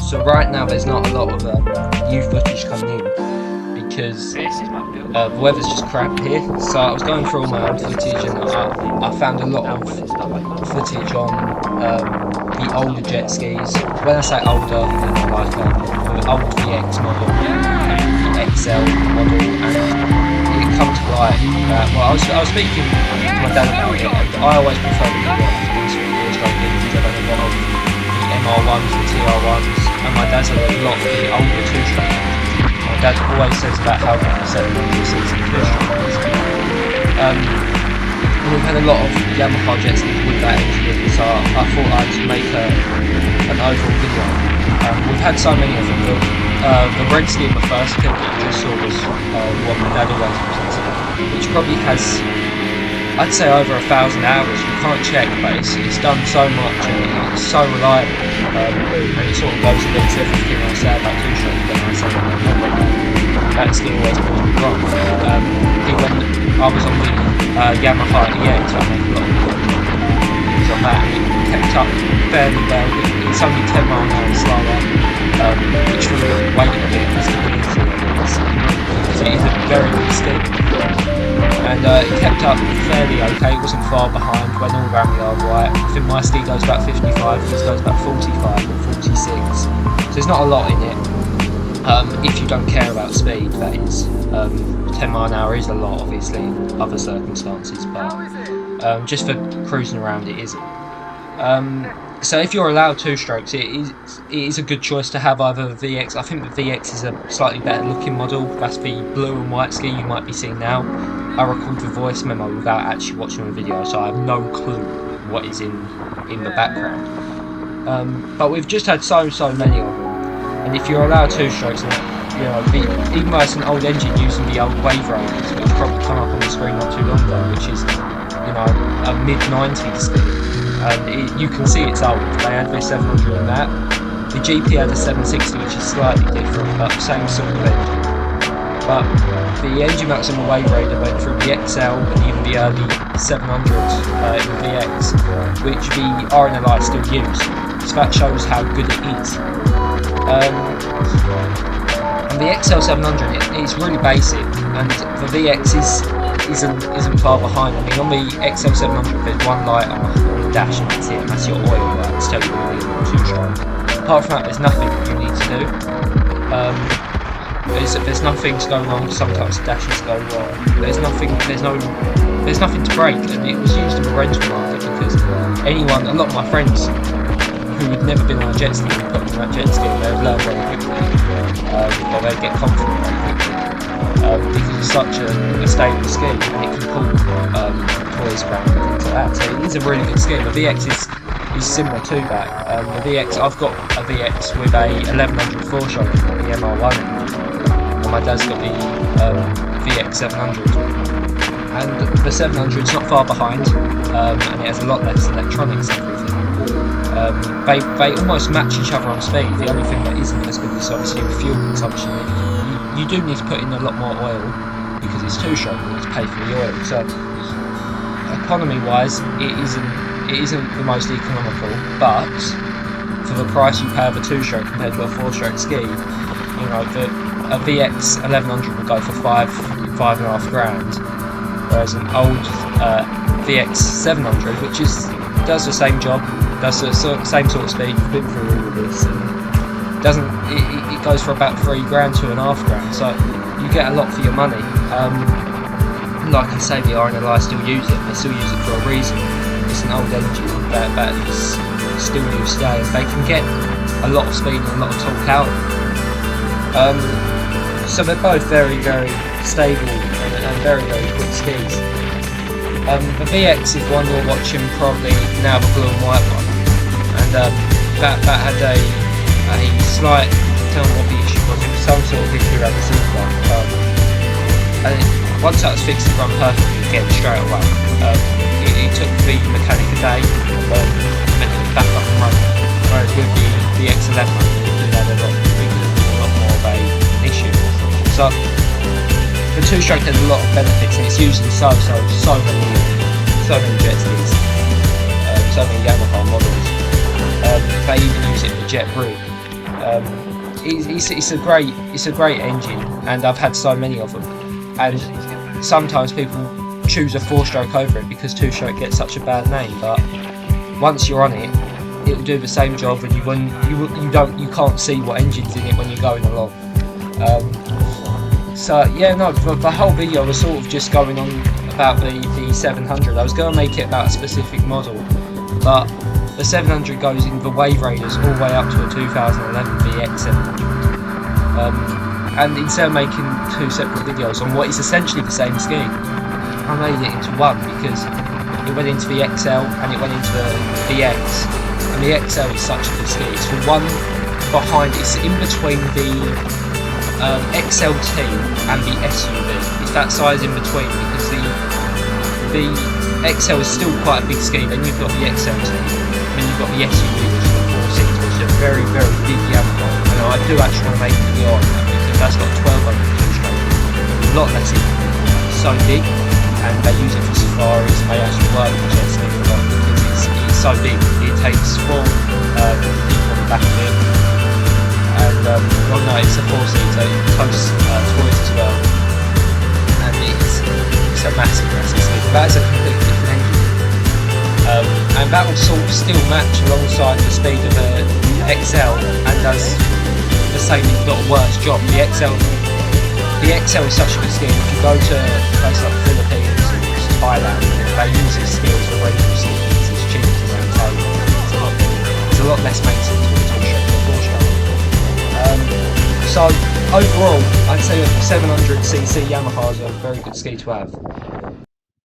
So right now there's not a lot of new footage coming in because the weather's just crap here. So I was going through all my old footage and I found a lot of footage on the older jet skis. When I say older, you know, like the old VX model, the XL model, and it comes to light that, well, I was speaking to my dad about it, and I always prefer the rear-stroke engines. I've had a lot of the MR1s and TR1s, and my dad's had a lot of the older two-stroke engines. My dad always says about how good the 706 and two-stroke is. We've had a lot of Yamaha jet skis with that engine, so I thought I'd make an overall video. We've had so many of them. The red ski in the first clip that you just saw was what my dad always uses, which probably has, I'd say, over 1,000 hours. You can't check, but it's done so much and it's so reliable, and it sort of goes against everything I say about two-stroke when I say that ski always proves me wrong. Even I was on the Yamaha EX, I made a lot of videos on that, and it kept up fairly well. It's only 10 miles an hour slower, which for the weight of it is because it is a very good ski, and it kept up fairly okay. It wasn't far behind when all ran the hard right. I think my ski goes about 55, his goes about 45 or 46, so there's not a lot in it. If you don't care about speed, that is. 10 miles an hour is a lot, obviously, in other circumstances, but just for cruising around it isn't. So if you're allowed two strokes, it is a good choice to have either the VX. I think the VX is a slightly better looking model. That's the blue and white ski you might be seeing now. I record the voice memo without actually watching the video, so I have no clue what is in the background. But we've just had so many of them, and if you're allowed two strokes, you know, even though it's an old engine using the old WAVEBLASTER, which probably come up on the screen not too long ago, which is, you know, a mid-90s ski. And you can see it's old. They had their 700 in that. The GP had a 760, which is slightly different, but same sort of engine. But the engine that's on the Wave Raider went through the XL and even the early 700s in the VX, which the RNLI still use. So that shows how good it is. And the XL 700 is really basic, and the VX isn't far behind. I mean, on the XL 700 there's one light on the dash and that's it, and that's your oil light to tell you when you need two-stroke. Apart from that, there's nothing you need to do. There's nothing to go wrong. Sometimes the dashes go wrong. There's nothing to break, and it was used in the rental market because a lot of my friends who had never been on a jet ski and put on that jet ski, they would learn very quickly, or they'd get confident very quickly, because it's such a stable ski and it can pull toys around and things like that. So it is a really good ski. The VX is similar to that. The VX, I've got a VX with a 1100 four-shoulder, the MR1 engine, and my dad's got the VX 700. And the 700 is not far behind, and it has a lot less electronics and everything. They almost match each other on speed. The only thing that isn't as good is obviously the fuel consumption. You do need to put in a lot more oil because it's two-stroke and you need to pay for the oil. So economy-wise, it isn't the most economical, but for the price you pay of a two-stroke compared to a four-stroke ski, you know, a VX 1100 will go for $5.5 grand, whereas an old VX 700, which does the same job, does the same sort of speed, you've been through all of this, and it goes for about $3 grand, $2.5 grand, so you get a lot for your money. Like I say, the RNLI still use it, they still use it for a reason. It's an old engine that is still used today, and they can get a lot of speed and a lot of torque out of it. So they're both very stable and very quick skis. The VX is one you're watching probably now, the blue and white one, and that had a slight, I don't know what the issue was, it was some sort of issue around the seatbelt, and once that was fixed it ran perfectly again straight away. It took the mechanic a day and then it was back up and running, whereas with the X11 it had a lot more of an issue. So the two-stroke has a lot of benefits, and it's used in so many jet skis, so many Yamaha models. They even use it for jet brew. It's a great engine, and I've had so many of them. And sometimes people choose a 4-stroke over it because 2-stroke gets such a bad name, but once you're on it, it'll do the same job, and you can't see what engine's in it when you're going along. So yeah, no, the whole video was sort of just going on about the 700. I was going to make it about a specific model, but the 700 goes in the Wave Raiders all the way up to a 2011 VX 700. And instead of making 2 separate videos on what is essentially the same scheme, I made it into one because it went into the XL and it went into the VX, and the XL is such a good ski. It's the one behind, it's in between the XLT and the SUV. It's that size in between, because the XL is still quite a big ski. Then you've got the XLT, and then you've got the SUV, which is a 4-seater, which is a very, very big Yamaha. And I do actually want to make a video on that, because that's got 1200 stroke, a lot less in, so big, and they use it for safaris, and they actually work with jet ski a lot because it's so big. It takes 4 people on the back of it, and well, no, it's a 4-seater. It hosts toys as well, and it's a massive ski. That's a completely different engine, and that will sort of still match alongside the speed of the XL, and does the same, if not worse job. The XL is such a good ski. If you go to places like the Philippines and Thailand, they use this ski for rental seasons. It's cheap to maintain. It's a lot less maintenance with a 2-stroke than a 4-stroke. So overall, I'd say that the 700cc Yamaha is a very good ski to have.